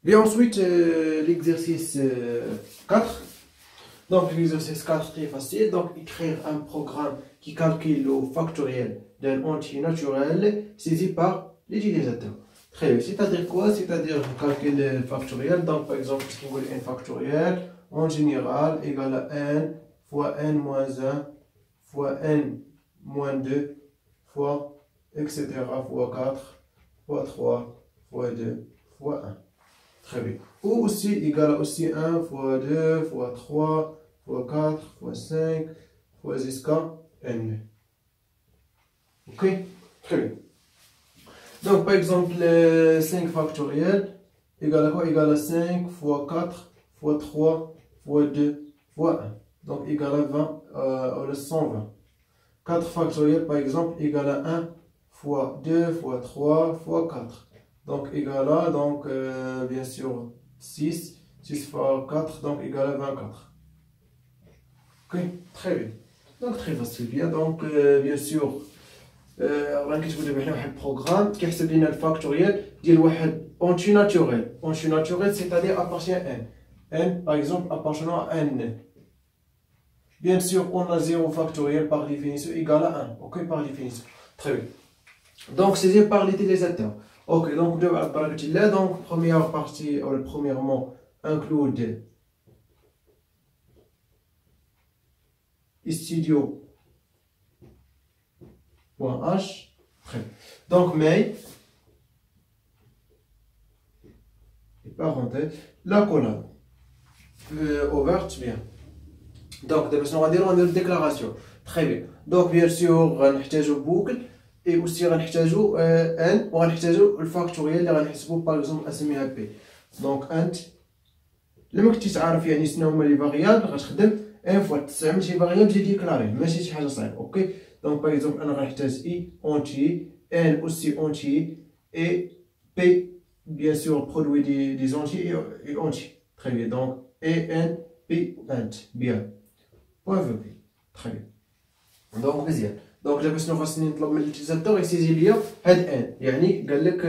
Et ensuite, l'exercice 4. Donc, l'exercice 4 très facile. Donc, écrire un programme qui calcule le factoriel d'un entier naturel saisi par l'utilisateur. Très bien. C'est-à-dire quoi? C'est-à-dire calculer le factoriel. Donc, par exemple, si vous voulez un factoriel en général égal à n fois n moins 1 fois n moins 2 fois etc. fois 4 fois 3 fois 2 fois 1. Très bien. Ou aussi égal à aussi 1 fois 2 fois 3 fois 4 fois 5 fois jusqu'à n. Ok? Très bien. Donc par exemple 5 factoriel égal à quoi? Égal à 5 fois 4 fois 3 fois 2 fois 1. Donc égal à 20, ou 120. 4 factoriel par exemple égal à 1 fois 2 fois 3 fois 4. Donc égal à, donc bien sûr 6 fois 4, donc égal à 24. Ok, très bien. Donc très facile. Bien, donc bien sûr راه كتبداو هنا واحد البروغرام كيحسب لنا الفاكتوريال ديال واحد اونتي ناتوريل. اونتي ناتوريل c'est-à-dire appartient à n par exemple appartenant à n. Bien sûr, on a 0 factoriel par définition égal à 1. Ok, par définition. Très bien. Donc, saisi par l'utilisateur. Ok, donc, donc première partie, premièrement, include studio.h. Très bien. Donc, mais, parenthèse, la collab. Ouverte, bien. Donc, on va dire une déclaration. Très bien. Donc, bien sûr, on a boucle et aussi on a n ou on a le factoriel اللي غنحسبوه par exemple اسميها p. Donc, int لما كنتي تعرف يعني شنو هما لي فاريابل غتخدم ان فوا تستعمل شي فاريابل تجي ديكلاري ماشي شي حاجه صعيبه. اوكي دونك باغ اكزومبل انا غنحتاج اي اونتي ان اوسي اونتي اي بي bien sûr produit des entiers et entiers. Très bien. Donc a n p int bien. Point v. Très bien. Donc مزيان. دونك دابا شنو خاصني نطلب من اليوتيزاتور يسيزي ليا هاد ان يعني قال لك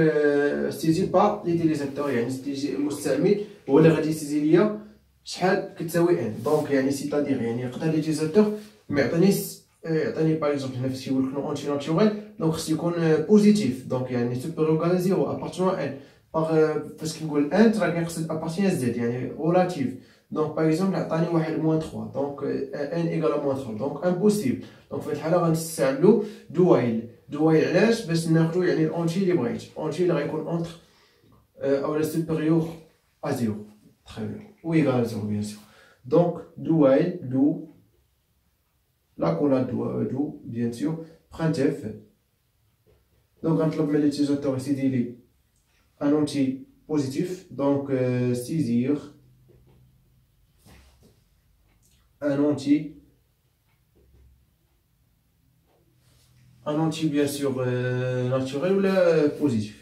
سيزي با ليتيليزاتور يعني المستعمل هو اللي غادي يسيزي ليا شحال كتساوي ان. دونك يعني سيتادير يعني يقدر اليوتيزاتور ما يعطينيش يعطيني باغ اكزومبل هنا فاش يقول لك نو اونتي ناتوريل دونك خص يكون بوزيتيف. دونك يعني سوبيريور على زيرو ابارتونون ان باغ فاش كنقول انت راه كنقصد ابارتيان زد يعني ريلاتيف. دونك باغ اكزومبل عطاني واحد موان 3 دونك ان ايكال موان 3 دونك امبوسيبل. دونك في هاد الحاله غنستعملو دوايل. دوايل علاش؟ باش ناخدو يعني الاونتي اللي بغيت اونتي اللي غيكون اونتر او سوبيريور ا زيرو. تري بيان و ايكال زيرو بيان سور. دونك دوايل دو لا كولا دو بيان سور printf. دونك غنطلب من اليوتيزاتور يسيدي لي ان اونتي بوزيتيف. دونك سيزير un entier bien sûr naturel ou positif.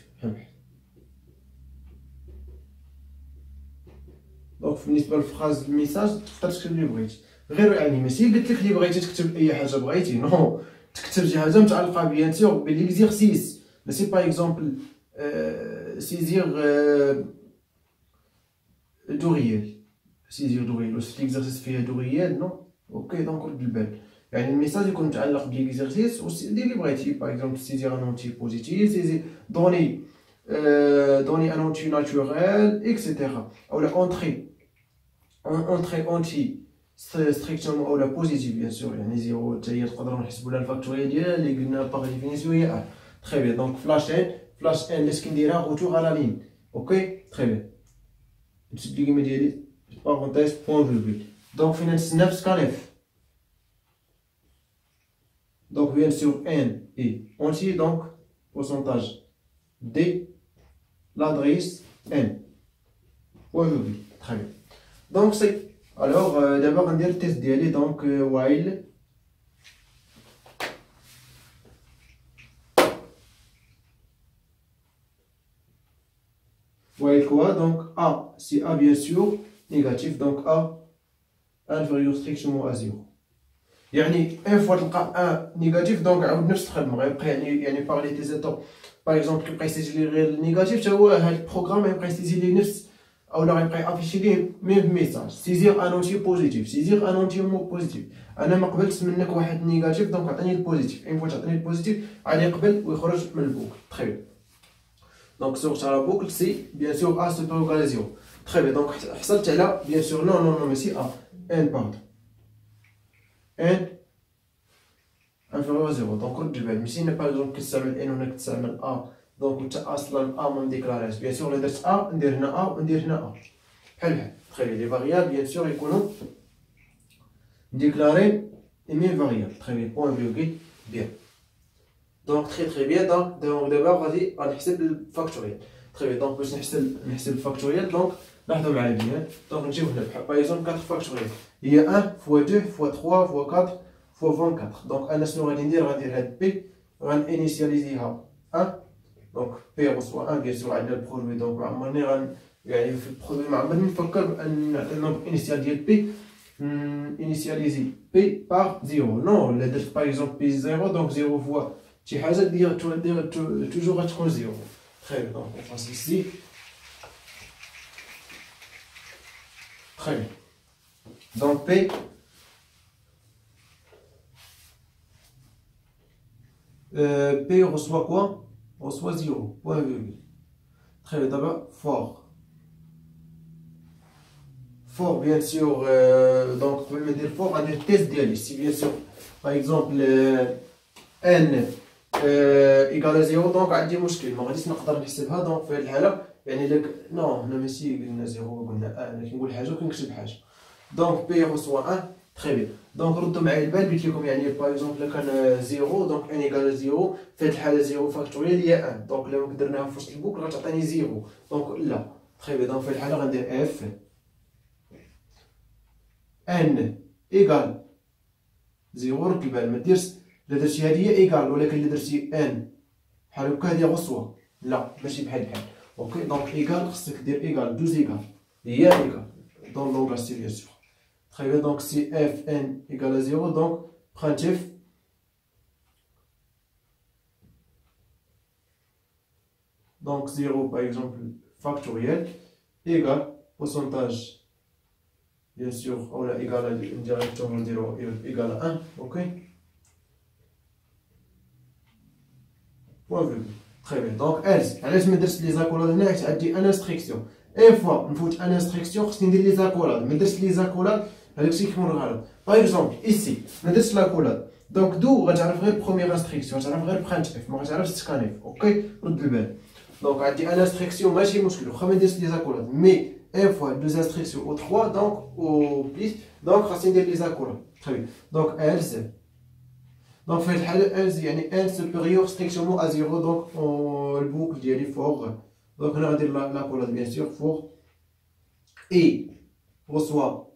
Donc بالنسبه للفراز الميساج تقدر تكتب اللي بغيتي غير يعني ماشي قلت لك اللي بغيتي تكتب اي حاجه بغيتي نو تكتب شي حاجه متعلقه بيان سور بالإكزيرسيس ماشي باغ اكزومبل سيزير دو ريال سيزير دو ريال واش ليكزيرسيس فيها دو ريال نو. اوكي دونك رد البال يعني الميساج يكون متعلق بليكزيرسيس ودير اللي بغيتي باغ اكزومبل سيزير ان اونتي بوزيتيف سيزي دوني دوني ان اونتي ناتوريل اكسيتيرا او لا اونتري اونتي ستريكتومون او لا بوزيتيف بيان سور يعني زيرو حتى هي نقدروا نحسبوا لها الفاكتوريال ديالها اللي قلنا باغ ديفينيسيون هي ا. تري بيان دونك فلاش ان اللي كنديرها غوتور على لين. اوكي تري بيان نسد لي كيما ديالي بارونتيز بوين فيرغول. دونك فين نستنى في سكانيف. Donc bien sûr n est entier donc pourcentage d l'adresse n. Point virgule. Très bien. Donc c'est alors d'abord on dit le test d'y aller donc while quoi donc a si a bien sûr négatif donc a inférieur strictement à 0. يعني ان فوا تلقى ان نيجاتيف دونك عاود نفس الخدمه غيبقى يعني باغ ليتيزاتور باغ اكزومبل كيبقى يسجل لي غير النيجاتيف حتى هو هاد البروغرام غيبقى يسجل لي نفس اولا غيبقى يافيشي ليه ميم ميساج سيزير ان اونتي بوزيتيف سيزير ان اونتي مو بوزيتيف. انا ما قبلت منك واحد نيجاتيف دونك عطيني البوزيتيف اين فوا تعطيني البوزيتيف غادي يقبل ويخرج من البوكل. تخي بيان دونك سورت على بوكل سي بيان سور ا سوبر ايغال زيرو. تخي بيان دونك حصلت على بيان سور نو نو نو ماشي ا ان باردون ان انفيريور زيرو. دونك رد البال ماشي باغ اكزومبل كتستعمل ان هنا كتستعمل ا دونك انت اصلا ا ما نديكلاراش بيان سور الا درت ا ندير هنا ا وندير هنا ا بحال بحال. تخي بيان لي فاريابل بيان سور يكونوا déclarer les mêmes variables. Très bien, point virgule, bien. Donc très bien, donc d'abord غادي نحسب الفاكتوريال. Très bien, donc باش نحسب الفاكتوريال donc لاحظوا معايا بيان. donc نجيو هنا باغ اكزومبل 4 فاكتوريال هي 1 fois 2 fois 3 fois 4 fois 24. donc انا شنو غادي ندير هاد بي غنانيسياليزيها 1 donc بي reçoit 1 bien sûr عندنا البرودوي donc عمرني يعني في البرودوي ما عمرني نفكر بان نعطي النومبر انيسيال ديال بي initialiser P par 0. Non, par exemple P 0, donc 0 fois tu as dire toujours être 0. Très bien, donc on passe ici. Très bien. Donc P P reçoit quoi? Reçoit 0, point virgule. Très bien, d'abord fort. Fort, bien sûr, donc vous pouvez me dire fort, on a le test d'IALI. Si bien sûr, par exemple, n égale à 0, donc عندي مشكل ما غاديش نقدر نحسبها. دونك في هذه الحالة يعني لك نو حنا ماشي قلنا 0 قلنا انا كنقول حاجة وكنكتب حاجة. دونك بي reçoit 1 تري بيان. دونك ردوا معايا البال قلت لكم يعني باغ اكزومبل الا كان 0 دونك ان ايكال 0 في هذه الحالة 0 فاكتوريال هي 1 دونك لو درناها في وسط البوكل غتعطيني 0 دونك لا تري بيان. دونك في هذه الحالة غندير اف n égale 0. رد البال ما ديرش لا درتي هادي هي ايكال ولكن الا درتي n بحال هكا هادي غصوا لا ماشي بحال بحال. اوكي دونك ايكال خصك دير ايكال 12 ايكال هي ايكال دون لونغاج سي بيان سور. تري بيان دونك سي اف ان ايكال 0 دونك printf donc 0 par exemple factoriel égale pourcentage bien sûr on a égal à directement 0 égal à 1. ok point virgule. très bien donc else علاش ما درتش لي زاكولاد هنا حيت عندي ان انستركسيون اي فوا نفوت ان انستركسيون خصني ندير لي زاكولاد ما درتش لي زاكولاد هذاك الشيء كيكون غلط. باغ اكزومبل ايسي ما درتش لاكولاد دونك دو غتعرف غير بروميير انستركسيون غتعرف غير برانت اف ما غتعرفش تسكانيف. اوكي رد البال دونك عندي ان انستركسيون ماشي مشكل واخا ما نديرش لي زاكولاد مي ان فوا deux instructions ou 3 donc au plus donc خاصني ندير لي زاكولاد. très bien donc else donc في هاد الحالة else يعني n supérieur strictement à 0 donc البوكل ديالي فوق دونك هنا غندير لاكولاد بيان سور فوق et reçoit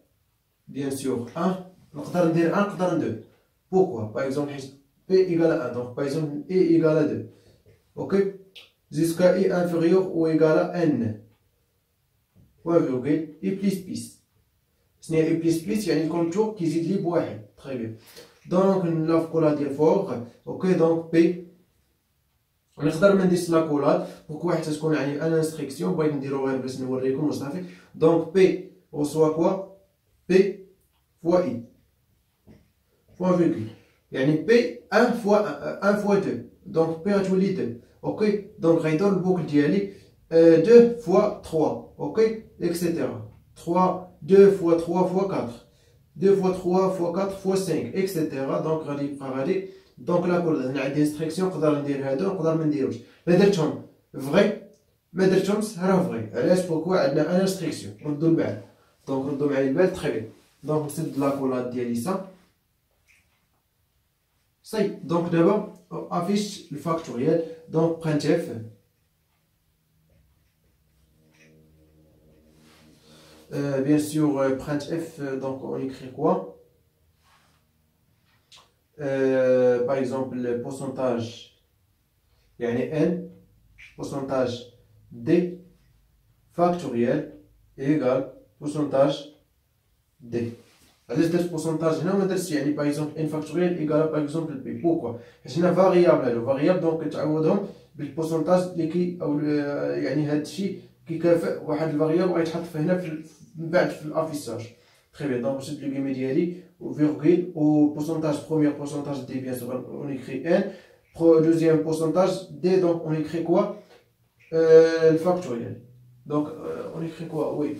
bien sûr 1 نقدر ندير 1 نقدر ندير pourquoi par exemple حيت p égale à 1 donc par exemple e égale à 2 ok jusqu'à e inférieur ou égale à n point virgule e plus plus شنو هي e plus plus يعني الكونتور كيزيد لي بواحد. تري بيان دونك لاكولاد ديال فوق. اوكي دونك بي نقدر ما نديرش لاكولاد بوكو حتى تكون يعني ان انستركسيون بغيت نديرو غير باش نوريكم وصافي. دونك بي reçoit كوا بي فوا اي point virgule يعني بي 1 فوا 1 فوا 2 دونك بي غتولي 2. اوكي دونك غيدور البوكل ديالي 2 فوا 3 اوكي etc 3 2 fois 3 fois 4 2 fois 3 fois 4 fois 5 etc دونك غادي يبقى غادي دونك لا كل هنا عندي انستركسيون نقدر ندير هادو نقدر ما نديروش لا درتهم فغي ما درتهمش راه فغي علاش بوكو عندنا ان انستركسيون. ردوا البال دونك ردوا معايا البال تري بيان دونك نسد لاكولاد ديالي سا صاي. دونك دابا افيش الفاكتوريال دونك printf bien sûr printf donc on écrit quoi par exemple le pourcentage يعني n pourcentage d factoriel égale pourcentage d. علاش درت pourcentage هنا ما درتش يعني par exemple n factoriel égale par exemple b pourquoi حيت هنا variable هادو variable دونك كتعوضهم بالبورسونتاج اللي كي او يعني هاد الشيء كيكافئ واحد الفاريابل غيتحط في هنا من بعد في الافيساج. تري بيان. دونك شد لو كيمي ديالي وفيرغول وبورسونتاج بروميير بورسونتاج دي بيان سور اون ايكري ان دوزيام بورسونتاج دي دونك اون ايكري كوا الفاكتوريال. دونك اون ايكري كوا وي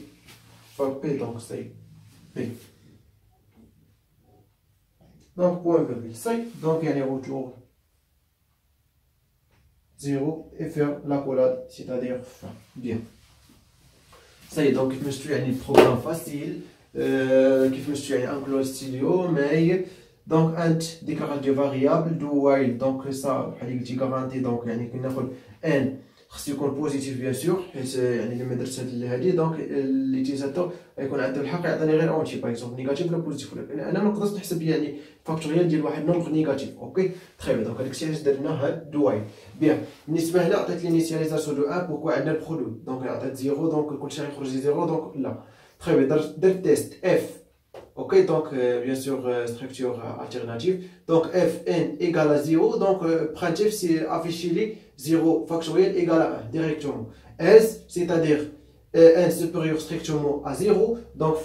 بي دونك سي بي دونك بوان فيرغول سي دونك يعني روتور 0 et faire l'accolade, c'est-à-dire fin. Bien. Ça y est, donc je me suis un programme facile, qui me suis un Angular Studio, mais donc un déclarage de variable do while, donc ça, il garantit donc يعني كنا نقول n خصو يكون بوزيتيف بيان سور، حيت يعني الا ما درتش هاد هادي دونك ليتيزاتور غيكون عنده الحق يعطيني غير اونتي باغ اكزومبل نيجاتيف ولا بوزيتيف، ولكن انا ما نقدرش نحسب يعني فاكتوريال ديال واحد نومبر نيجاتيف. اوكي تري بيان. دونك هاداكشي علاش درنا هاد دو وايل. بيان بالنسبه هنا عطيت لينيسياليزاسيون دو 1 بوكو عندنا البرودوي، دونك عطيت 0 دونك كلشي غيخرج 0 دونك لا. تري بيان. درت تيست اف. Ok, donc bien sûr structure alternative. Donc fn égale à 0. Donc printf c'est afficher 0 factoriel égale à 1 directement. Else, c'est-à-dire n supérieur strictement à 0. Donc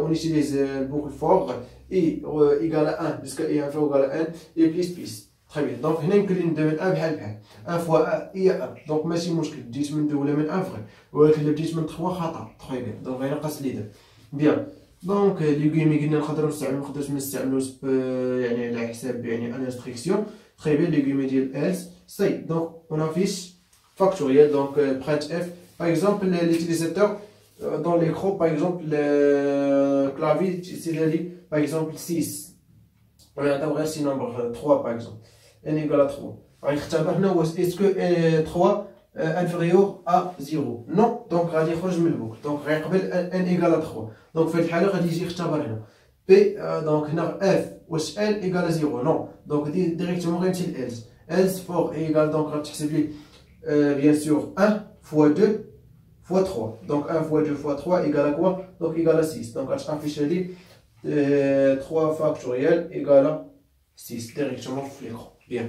on utilise le boucle for i égale à 1 jusqu'à i inférieur égale à n et plus. Très bien. Donc هنا يمكن لي نبدا من 1 بحال بحال 1 فوا i 1. Donc ماشي مشكل بديت من 2 ولا من 1 فري، ولكن الا بديت من 3 خطا. تري بيان. دونك غينقص لي 2. بيان. دونك لي كيمي قلنا نقدروا نستعملو ما نستعملوش يعني على حساب يعني انستركسيون. تري بيان. لي كيمي ديال الس سي دونك اون افيش فاكتوريال. دونك برينت اف باغ اكزومبل ليتيليزاتور دون ليكرو باغ اكزومبل كلافي سيدالي باغ اكزومبل 6 ونعطيو غير سي نمبر 3 باغ اكزومبل ان ايكال 3 غيختبر هنا واش اسكو 3 inférieur à 0 non. donc غادي يخرج من البوك. دونك غيقبل n égale 3. دونك في هاد الحاله غادي يجي يختبر هنا بي. دونك هنا f واش n égale 0 non. دونك ديريكتومون غيمشي ل else for égale دونك غتحسب لي bien sûr 1 fois 2 fois 3. donc 1 fois 2 fois 3 égale à quoi. donc égale à 6. donc غتافيش لي 3 factoriel égale à 6 directement في l'écran. bien.